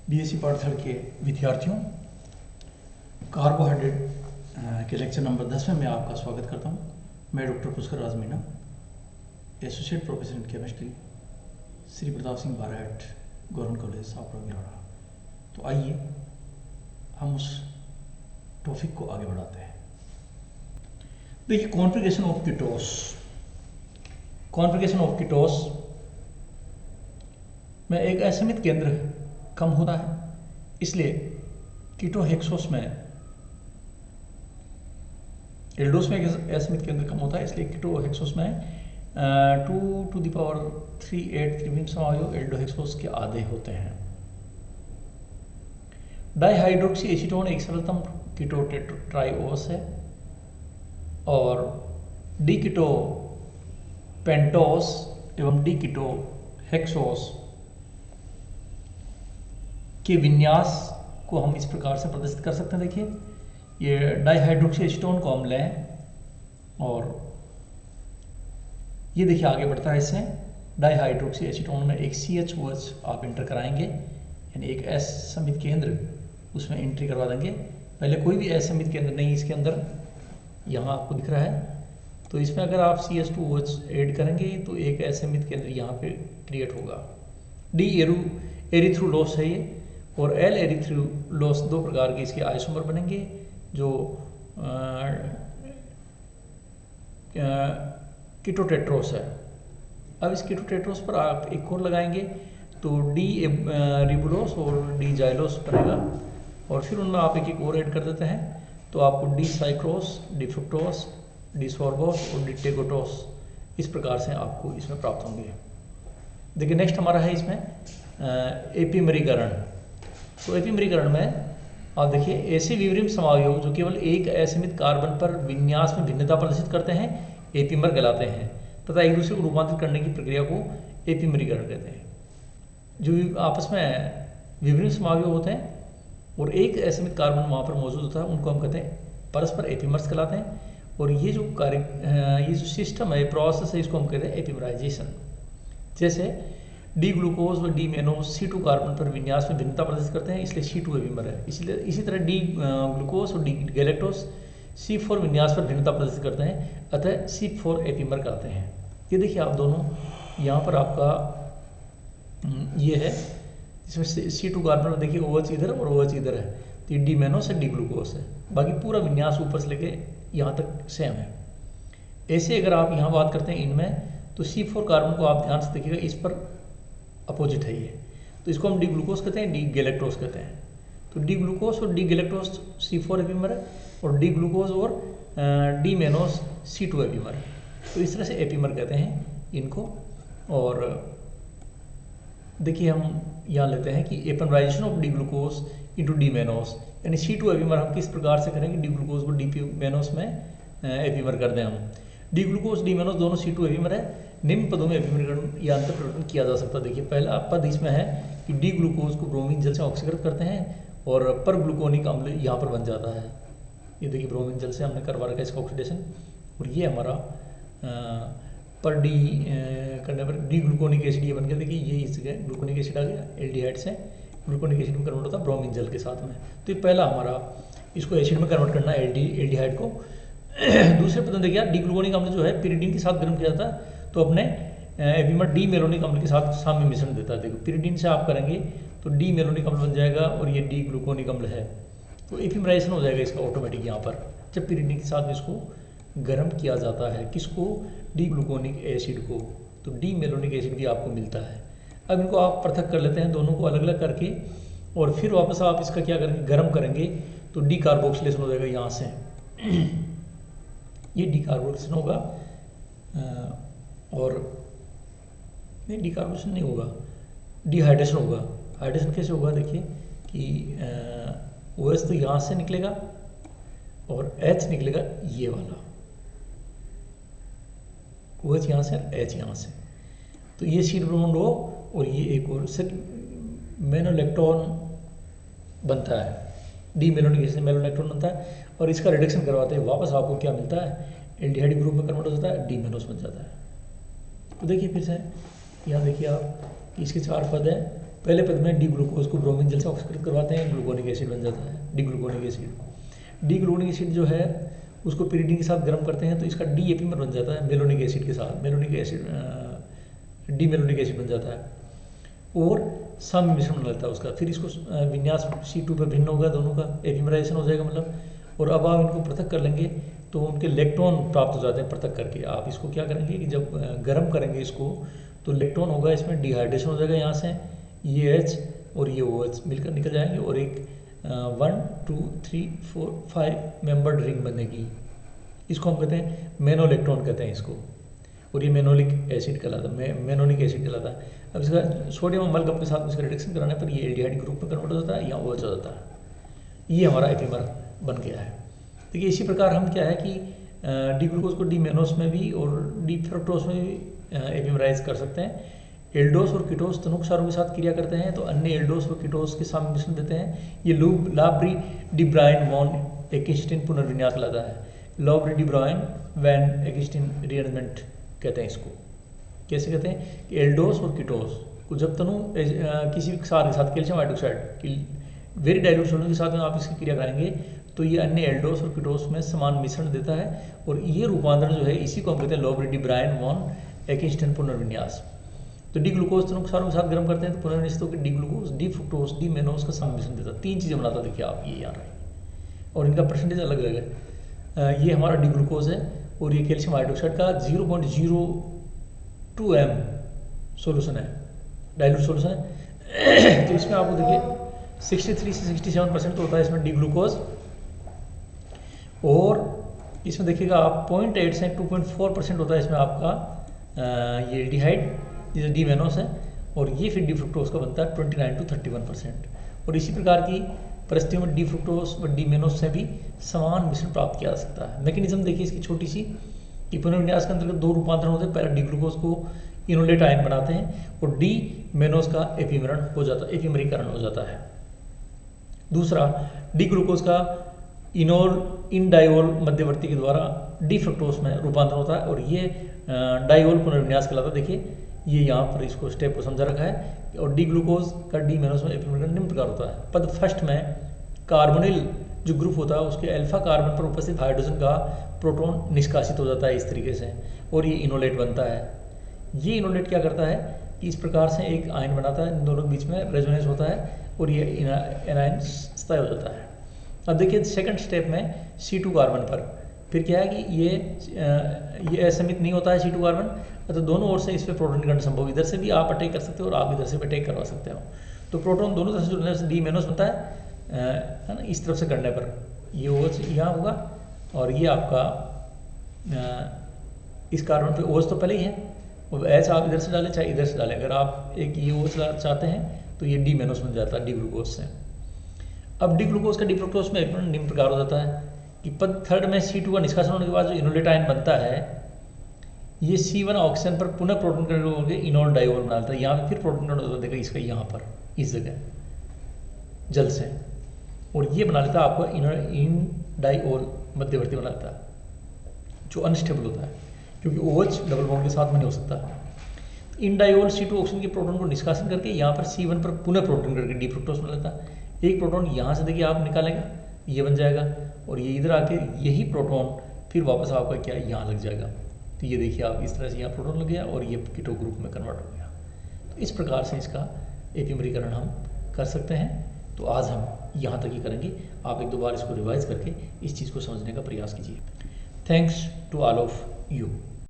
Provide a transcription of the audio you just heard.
BSc part third के विद्यार्थियों, carbohydrate के लेक्चर नंबर 10 में मैं आपका स्वागत करता हूं। मैं doctor Pushkar Raj Meena, associate professor in chemistry, Shri Pratap Singh Barhat, government college Sapra Giraura. तो आइए हम उस टॉपिक को आगे बढ़ाते हैं। देखिए, configuration of ketose. Configuration of ketose में एक असमित केंद्र कम होता है, इसलिए कीटोहेक्सोस में एल्डोस में एक असमित केंद्र कम होता है, इसलिए कीटोहेक्सोस में 2⁵ त्रिविम समावयव एल्डोहेक्सोस के आधे होते हैं। डाइहाइड्रोक्सी एसीटोन एक सरलतम कीटोट्राइओस है और डिकीटोपेंटोस एवं डिकीटोहेक्सोस के विन्यास को हम इस प्रकार से प्रदर्शित कर सकते हैं। देखिए, ये डाइहाइड्रोक्सी एसीटोन को हम लें और ये देखिए आगे बढ़ता है। इससे डाइहाइड्रोक्सी एसीटोन में एक CH OH आप इंटर कराएंगे, यानी एक असमित केंद्र उसमें एंट्री करवा देंगे। पहले कोई भी असमित केंद्र नहीं इसके अंदर, यहाँ आपको दिख रहा है। तो इसमें अगर आप CH2OH ऐड करेंगे तो एक असमित केंद्र यहाँ पे क्रिएट होगा। डी एरिथ्रोलोस है ये, और एल एरिथ्रोलोस दो प्रकार के इसके आइसोमर बनेंगे जो कीटोटेट्रोस है। अब इस कीटोटेट्रोस पर आप एक और लगाएंगे तो डी रिबुलोस और डी जाइलोस बनेगा, और फिर उनमें आप एक और ऐड कर देते हैं तो आपको डी साइक्रोस, डी फ्रुक्टोस, डी सोर्बोस और डी टेगोटोस इस प्रकार से आपको इसमें प्राप्त होंगे। देखिए, नेक्स्ट हमारा है इसमें एपीमरीकरण। तो एपीमरीकरण में आप देखिए, ऐसे विवरिम समावयव जो केवल एक असमित कार्बन पर विन्यास में भिन्नता प्रदर्शित करते हैं एपीमर कहलाते हैं, तथा एक दूसरे को रूपांतरित करने की प्रक्रिया को एपीमरीकरण कहते हैं। जो आपस में विवरिम समावयव होते हैं और एक असमित कार्बन वहाँ पर मौजूद होता है, उनको हम कहते हैं परस्पर एपीमर्स कहलाते हैं। और ये जो ये जो सिस्टम है, प्रोसेस है, इसको हम कहते हैं एपीमराइजेशन। जैसे डी ग्लूकोज व डी मेनोस C2 कार्बन पर विन्यास में भिन्नता प्रदर्शित करते हैं, इसलिए C2 एपीमर है। इसलिए इसी तरह डी ग्लूकोज और डी गैलेक्टोस C4 विन्यास पर भिन्नता प्रदर्शित करते हैं, अतः C4 एपीमर कहते हैं। ये देखिए आप दोनों, यहाँ पर आपका ये है, इसमें C2 कार्बन में देखिए OH इधर और OH इधर है, तो ये डी मेनोस है, डी ग्लूकोज है। बाकी पूरा विन्यास ऊपर से लेके यहाँ तक सेम है। ऐसे अगर आप यहाँ बात करते हैं इनमें, तो C4 कार्बन को आप ध्यान से देखिएगा, इस पर अपोजिट है ये, तो इसको हम डी ग्लूकोज कहते हैं, डी गैलेक्टोस कहते हैं। तो डी ग्लूकोज और डी गैलेक्टोस C4 एपीमर है, और डी ग्लूकोज और डी मेनोस C2 एपीमर है। तो इस तरह से एपीमर कहते हैं इनको। और देखिए, हम यहाँ लेते हैं कि epimerisation of D glucose into D mannose, यानी C2 एपीमर हम किस प्रकार से करेंगे, डी ग्लूकोज को डी मेनोस में एपीमर कर दें हम। डी ग्लूकोज डी मेनोस दोनों C2 एपीमर है। निम्न पदों में एपीमरीकरण या अंतर परिवर्तन किया जा सकता है। देखिए, पहला पद इसमें है कि डी ग्लूकोज को ब्रोमीन जल से ऑक्सीकृत करते हैं और पर ग्लूकोनिक अम्ल यहाँ पर बन जाता है। ये देखिए, ब्रोमीन जल से हमने करवा रखा है इसका ऑक्सीडेशन, और ये हमारा पर डी करने पर डी ग्लूकोनिक एसिड ये बन गया। देखिए, ये इस जगह ग्लूकोनिक एसिड आ गया, एल्डिहाइड से ग्लूकोनिक एसिड में कन्वर्ट होता है ब्रोमीन जल के साथ में। तो ये पहला हमारा, इसको एसिड में कन्वर्ट करना है एल्डिहाइड को। दूसरे पद में देखिए, डी ग्लूकोनिक अम्ल जो है पिरिडीन के साथ गर्म किया जाता है, तो अपने एपीमर डी मेलोनिक अम्ल के साथ साम्य मिश्रण देता है। देखो, पिरिडीन से आप करेंगे तो डी मेलोनिक अम्ल बन जाएगा, और ये डी ग्लूकोनिक अम्ल है, तो एपीमराइजेशन हो जाएगा इसका ऑटोमेटिक यहाँ पर, जब पिरिडीन के साथ इसको गर्म किया जाता है। किसको? डी ग्लूकोनिक एसिड को। तो डी मेलोनिक एसिड भी आपको मिलता है। अब इनको आप पृथक कर लेते हैं, दोनों को अलग अलग करके, और फिर वापस आप इसका क्या करेंगे, गर्म करेंगे, तो डी कार्बोक्सिलेशन हो जाएगा यहाँ से। ये डी कार्बोक्सिलेशन होगा, और नहीं, डिकार्बोनेशन नहीं होगा, डिहाइड्रेशन होगा। हाइड्रेशन कैसे होगा? देखिए कि OH तो यहाँ से निकलेगा और H निकलेगा ये वाला, OH यहाँ से और H यहाँ से, तो ये C बॉन्ड हो, और ये एक और मेनोलेक्टोन बनता है, डी मेलोनिक एसिड मेनोलेक्टोन बनता है, और इसका रिडक्शन करवाते हैं, वापस आपको क्या मिलता है, एल्डिहाइड ग्रुप में कन्वर्ट हो जाता है, डी मेनोस बन जाता है। तो देखिए फिर से यहाँ देखिए आप कि इसके 4 पद हैं, पहले पद में डी ग्लूकोज को ब्रोमीन जल से ऑक्सीकृत करवाते हैं, ग्लूकोनिक एसिड बन जाता है, D gluconic acid. D gluconic acid जो है उसको पिरीडीन के साथ गर्म करते हैं तो इसका डी एपीमर बन जाता है मेलोनिक एसिड के साथ, malonic acid D malonic acid बन जाता है और सम मिश्रण बन जाता है उसका। फिर इसको विन्यास C2 पर भिन्न होगा, दोनों का एपीमराइजेशन हो जाएगा मतलब। और अब आप इनको पृथक कर लेंगे तो उनके इलेक्ट्रॉन प्राप्त हो जाते हैं पृथक करके। आप इसको क्या करेंगे कि जब गर्म करेंगे इसको तो इलेक्ट्रॉन होगा, इसमें डिहाइड्रेशन हो जाएगा, यहाँ से ये H और ये OH मिलकर निकल जाएंगे और एक 1 2 3 4 5 मेंबर्ड रिंग बनेगी। इसको हम कहते हैं मेनोइलेक्ट्रॉन कहते हैं इसको, और ये मेनोलिक एसिड कहलाता है, मेनोनिक एसिड कहलाता है। अब इसका सोडियम अम्ल के साथ इसका रिडक्शन कराने पर ये एल्डिहाइड ग्रुप में कन्वर्ट हो जाता है या OH हो जाता है। ये हमारा एपीमर बन गया है। देखिए इसी प्रकार हम क्या है कि डी ग्लूकोज को डी मेनोस में भी और डी फ्रक्टोस में भी एपीमराइज कर सकते हैं। एल्डोस और कीटोस तनुक क्षारों के साथ क्रिया करते हैं तो अन्य एल्डोस और कीटोस के साथ मिश्रण देते हैं। ये लाब्री डी ब्रायन वॉन एकिस्टिन पुनर्विन्यास कहलाता है। लाब्री डी ब्रायन वैन एकिस्टिन रीअरेंजमेंट कहते हैं इसको। कैसे कहते हैं कि एल्डोस और कीटोस को जब तनु किसी भी क्षार के साथ कैल्शियम हाइड्रोक्साइड की वेरी डाइल्यूट सोडियम के साथ में आप इसकी क्रिया कराएंगे तो ये अन्य एल्डोस और कीटोस में समान मिश्रण देता है और ये रूपांतरण जो है इसी को हम कहते हैं लाब्री डी ब्रायन वॉन एकिस्टिन पुनर्विन्यास। तो डी ग्लूकोज तनु क्षारों के साथ गर्म करते हैं तो पुनर्विन्यास होकर D glucose D fructose D mannose का समान मिश्रण देता है। 3 चीज़ें बनाता है, देखिए आप ये यहाँ रहे और इनका परसेंटेज अलग अलग है। ये हमारा डी ग्लूकोज है और ये कैल्शियम हाइड्रोक्साइड का 0.02 m सोल्यूशन है, डाइल्यूट सोल्यूशन है। तो इसमें आपको देखिए 63 से 67% तो होता है इसमें डी ग्लूकोज और इसमें देखिएगा आप 0.8 से 2.4% होता है इसमें आपका ये एल्डिहाइड जैसे डी मेनोस है और ये फिर डी फ्रुक्टोस का बनता है 29 to 31%। और इसी प्रकार की परिस्थितियों में डी फ्रुक्टोस व डी मेनोस से भी समान मिश्रण प्राप्त किया जा सकता है। मैकेनिज्म देखिए इसकी छोटी सी कि पुनर्विन्यास के अंतर्गत 2 रूपांतरण होते हैं। पहला डी ग्लूकोज को इनोलेट आयन बनाते हैं और डी मेनोस का एपीमरण हो जाता है, एपीमरीकरण हो जाता है। दूसरा डी ग्लूकोज का इन डायोल मध्यवर्ती के द्वारा डी फ्रक्टोस में रूपांतरण होता है और ये डायोल पुनर्विन्यास कहलाता है। देखिए ये यहाँ पर इसको स्टेप को समझा रखा है। और डी ग्लूकोज का डी मेनोस में एपीमरीकरण निम्न प्रकार होता है। पद फर्स्ट में कार्बोनिल जो ग्रुप होता है उसके अल्फा कार्बन पर उपस्थित हाइड्रोजन का प्रोटॉन निष्कासित हो जाता है इस तरीके से और ये इनोलेट बनता है। ये इनोलेट क्या करता है कि इस प्रकार से एक आयन बनाता है, इन दोनों के बीच में रेजोनेंस होता है और ये एनायन स्थायी हो जाता है। अब देखिए सेकंड स्टेप में C2 कार्बन पर फिर क्या है कि ये असमित नहीं होता है C2 कार्बन, तो दोनों ओर से इस पर प्रोटॉन निकलना संभव। इधर से भी आप अटैक कर सकते हो और आप इधर से भी अटैक करवा सकते हो। तो प्रोटॉन दोनों तरफ से जुड़ने से डी मेनोस बनता है ना, इस तरफ से करने पर ये OH यहाँ होगा और ये आपका इस कार्बन पे OH तो पहले ही है और H आप इधर से डालें चाहे इधर से डालें। अगर आप एक ये OH चाहते हैं तो ये डी मेनोस बन जाता है डी ग्लूकोज से। अब डी ग्लूकोज का डी फ्रक्टोस में एपीमरण निम्न प्रकार हो जाता है कि पद थर्ड में C2 का निष्कासन होने के बाद जो इनोलेट आयन बनता है ये C1 ऑक्सीजन पर पुनः प्रोटॉन कणों के इनोल डायोल बनाता है। यहाँ पे फिर प्रोटॉन कण होता है इसका यहाँ पर इस जगह जल से और ये बना लेता है आपको इन डायोल मध्यवर्ती बना लेता है जो अनस्टेबल होता है क्योंकि OH डबल बॉन्ड के साथ में नहीं हो सकता। इन डायोल C2 ऑक्सीजन के प्रोटॉन को निष्कासन करके यहाँ पर C1 पर पुनः प्रोटॉन करके डी फ्रुक्टोस बना लेता है। एक प्रोटॉन यहाँ से देखिए आप निकालेंगे ये बन जाएगा और ये इधर आके यही प्रोटॉन फिर वापस आपका क्या यहाँ लग जाएगा। तो ये देखिए आप इस तरह से यहाँ प्रोटॉन लग गया और ये कीटो ग्रुप में कन्वर्ट हो गया। तो इस प्रकार से इसका एपीमरीकरण हम कर सकते हैं। तो आज हम यहाँ तक ही करेंगे। आप एक दो बार इसको रिवाइज करके इस चीज़ को समझने का प्रयास कीजिए। Thanks to all of you.